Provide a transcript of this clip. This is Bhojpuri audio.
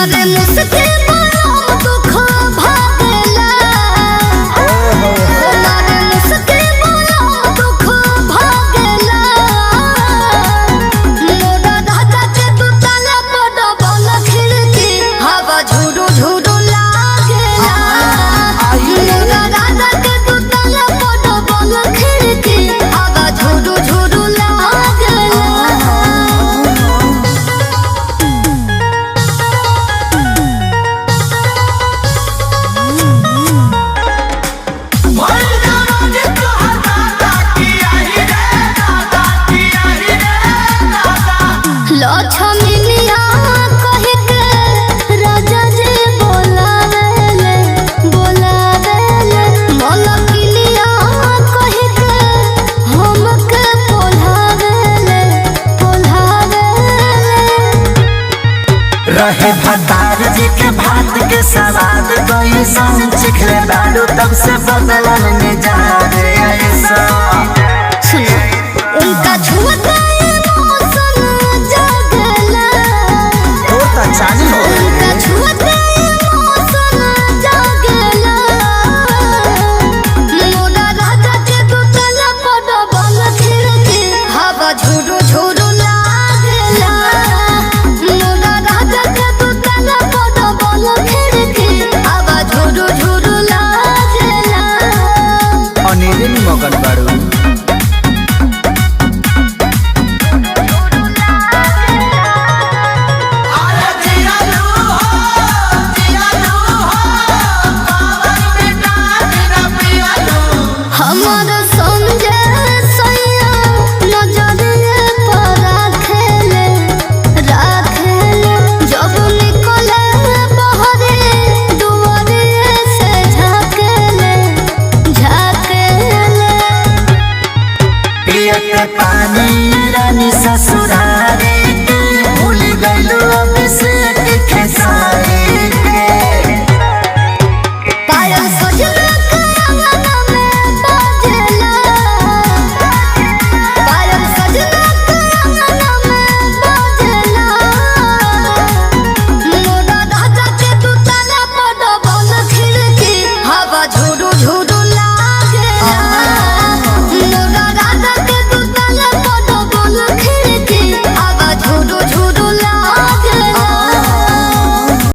मारे मुझसे बड़ा दुख भागेला मारे मुझसे बड़ा दुख भागेला मोरा राजा के तू ताला बड़ा बल खिड़की हवा झुरु झुरु लागेला मोरा राजा के तू ताला बड़ा बल खिड़की हवा झुरु झुरु लागेला। लक्ष्मीनिया कह के राजा जी बोलावेले मलकिनिया कह के हमके बोलावेले रहे भतार जी के भात के सवाद कोई संग चिखले बालू तब से बदलन में जा रे ऐसा सुनो उनका